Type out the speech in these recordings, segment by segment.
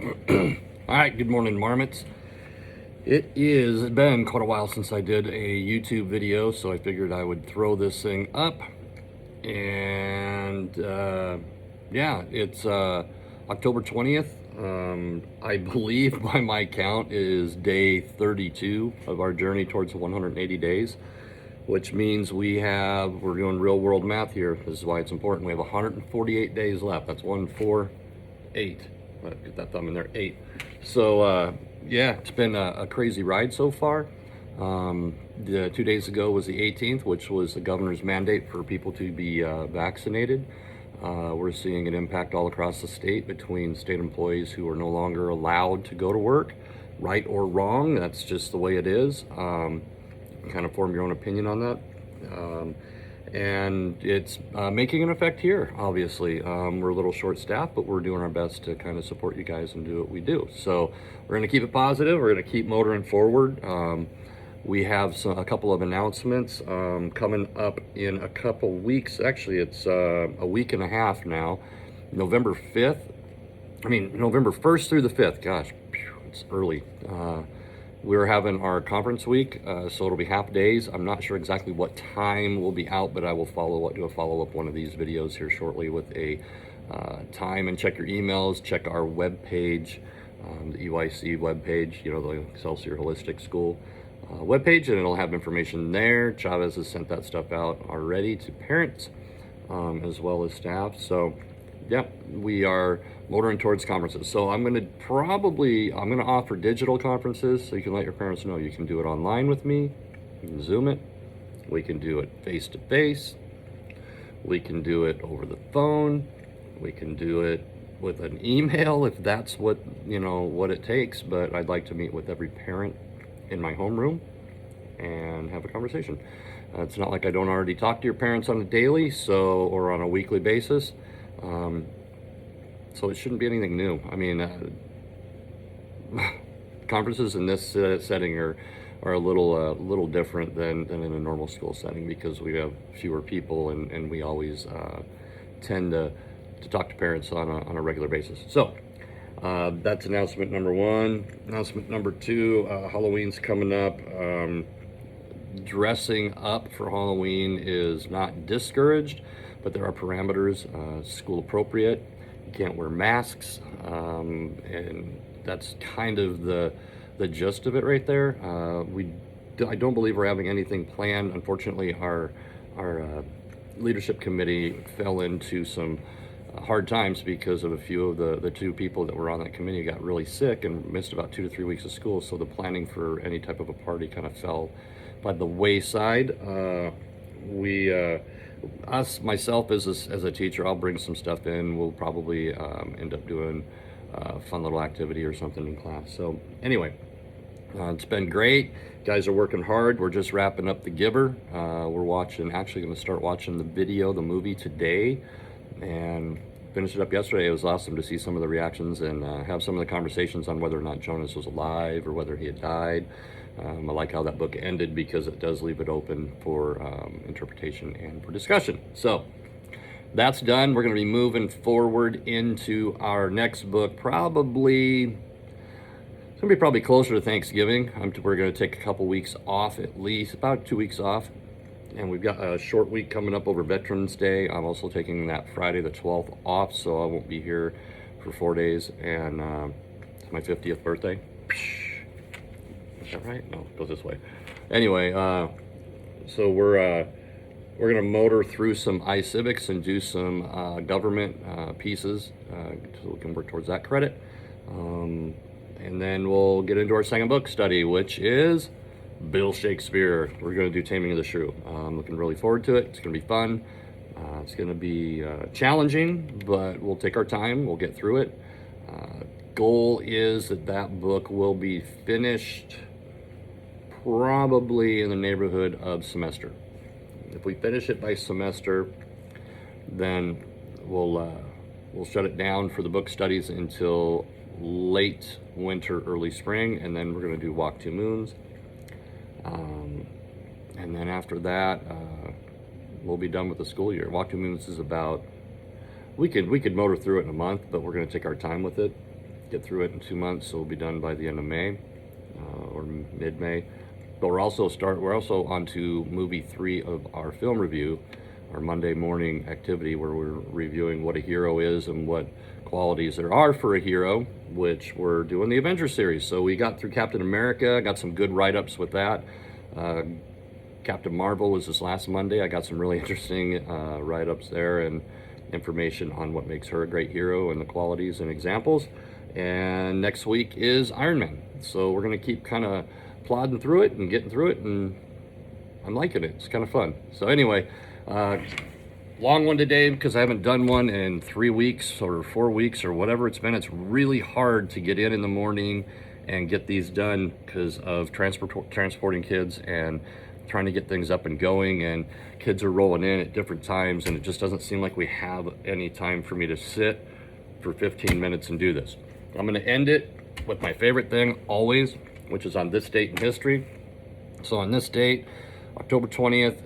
All right, good morning, marmots. It's been quite a while since I did a YouTube video, so I figured I would throw this thing up. And yeah, it's October 20th. I believe by my count is day 32 of our journey towards 180 days, which means we're doing real world math here. This is why it's important. We have 148 days left. That's 148. Get that thumb in there, 8. So yeah, it's been a crazy ride so far. 2 days ago was the 18th, which was the governor's mandate for people to be vaccinated. We're seeing an impact all across the state between state employees who are no longer allowed to go to work, right or wrong. That's just the way it is. You can kind of form your own opinion on that. And it's making an effect here, obviously. We're a little short-staffed, but we're doing our best to kind of support you guys and do what we do. So we're going to keep it positive. We're going to keep motoring forward. We have a couple of announcements coming up in a couple weeks. Actually, it's a week and a half now. November 1st through the 5th. Gosh, it's early. We're having our conference week, so it'll be half days. I'm not sure exactly what time we'll be out, but I will do a follow-up one of these videos here shortly with a time. And check your emails, check our webpage, the EYC webpage, the Excelsior Holistic School webpage, and it'll have information there. Chavez has sent that stuff out already to parents as well as staff. So yeah, we are motoring towards conferences. So I'm going to offer digital conferences, so you can let your parents know you can do it online with me. You can Zoom it. We can do it face to face. We can do it over the phone. We can do it with an email if that's what it takes. But I'd like to meet with every parent in my homeroom and have a conversation. It's not like I don't already talk to your parents on a daily, or on a weekly basis. So it shouldn't be anything new. I mean, conferences in this setting are a little different than in a normal school setting, because we have fewer people and we always tend to talk to parents on a regular basis. So that's announcement number one. Announcement number two, Halloween's coming up. Dressing up for Halloween is not discouraged, but there are parameters, school appropriate. You can't wear masks, and that's kind of the gist of it right there. I don't believe we're having anything planned. Unfortunately, our leadership committee fell into some hard times because of a few of the two people that were on that committee got really sick and missed about 2 to 3 weeks of school. So the planning for any type of a party kind of fell by the wayside. Myself as a teacher, I'll bring some stuff in. We'll probably end up doing a fun little activity or something in class. So anyway, it's been great. Guys are working hard. We're just wrapping up The Giver. We're actually going to start watching the movie today, and finished it up yesterday. It was awesome to see some of the reactions and have some of the conversations on whether or not Jonas was alive or whether he had died. I like how that book ended, because it does leave it open for interpretation and for discussion. So that's done. We're going to be moving forward into our next book. It's going to be probably closer to Thanksgiving. We're going to take a couple weeks off, at least about 2 weeks off. And we've got a short week coming up over Veterans Day. I'm also taking that Friday the 12th off, so I won't be here for 4 days. And it's my 50th birthday. Is that right? No, it goes this way. Anyway, so we're going to motor through some iCivics and do some government pieces so we can work towards that credit. And then we'll get into our second book study, which is Bill Shakespeare. We're going to do Taming of the Shrew. I'm looking really forward to it. It's going to be fun. It's going to be challenging, but we'll take our time. We'll get through it. Goal is that book will be finished probably in the neighborhood of semester. If we finish it by semester, then we'll shut it down for the book studies until late winter, early spring, and then we're going to do Walk Two Moons. And then after that, we'll be done with the school year. Walk Two Moons is about, we could motor through it in a month, but we're going to take our time with it. get through it in 2 months, so we'll be done by the end of May or mid-May. But we're also on to movie 3 of our film review, our Monday morning activity, where we're reviewing what a hero is and what qualities there are for a hero, which we're doing the Avengers series. So we got through Captain America, got some good write-ups with that. Captain Marvel was this last Monday. I got some really interesting write-ups there and information on what makes her a great hero and the qualities and examples. And next week is Iron Man. So we're gonna keep kind of plodding through it and getting through it, and I'm liking it. It's kind of fun. So anyway, long one today because I haven't done one in 3 weeks or 4 weeks or whatever it's been. It's really hard to get in the morning and get these done because of transporting kids and trying to get things up and going, and kids are rolling in at different times, and it just doesn't seem like we have any time for me to sit for 15 minutes and do this. I'm going to end it with my favorite thing always, which is on this date in history. So on this date, October 20th,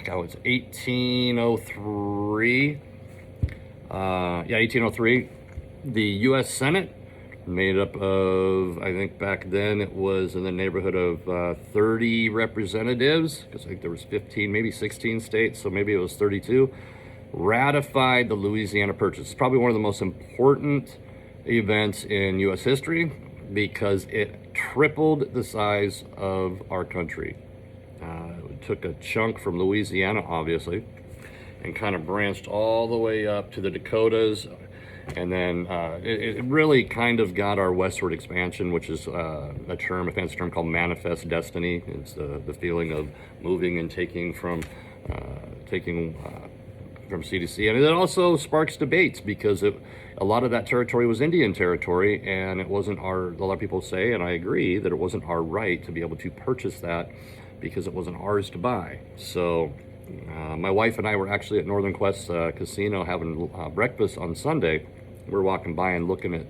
God, it's 1803. 1803. The U.S. Senate, made up of, I think back then it was in the neighborhood of 30 representatives, because I think there was 15, maybe 16 states, so maybe it was 32, ratified the Louisiana Purchase. It's probably one of the most important events in U.S. history because it tripled the size of our country. It took a chunk from Louisiana, obviously, and kind of branched all the way up to the Dakotas. And then it really kind of got our westward expansion, which is a fancy term called manifest destiny. It's the feeling of moving and taking from sea to sea. And it also sparks debates because a lot of that territory was Indian territory, and it wasn't a lot of people say, and I agree, that it wasn't our right to be able to purchase that because it wasn't ours to buy. So my wife and I were actually at Northern Quest Casino having breakfast on Sunday. We're walking by and looking at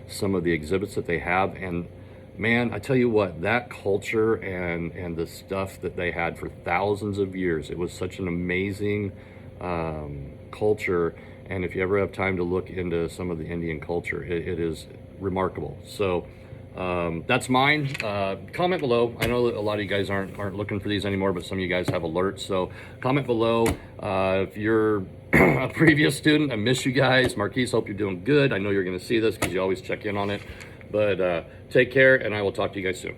some of the exhibits that they have, and man, I tell you what, that culture and the stuff that they had for thousands of years, it was such an amazing culture. And if you ever have time to look into some of the Indian culture, it is remarkable. So that's mine. Comment below. I know that a lot of you guys aren't looking for these anymore, but some of you guys have alerts. So comment below. If you're a previous student, I miss you guys. Marquise, hope you're doing good. I know you're going to see this because you always check in on it. But take care, and I will talk to you guys soon.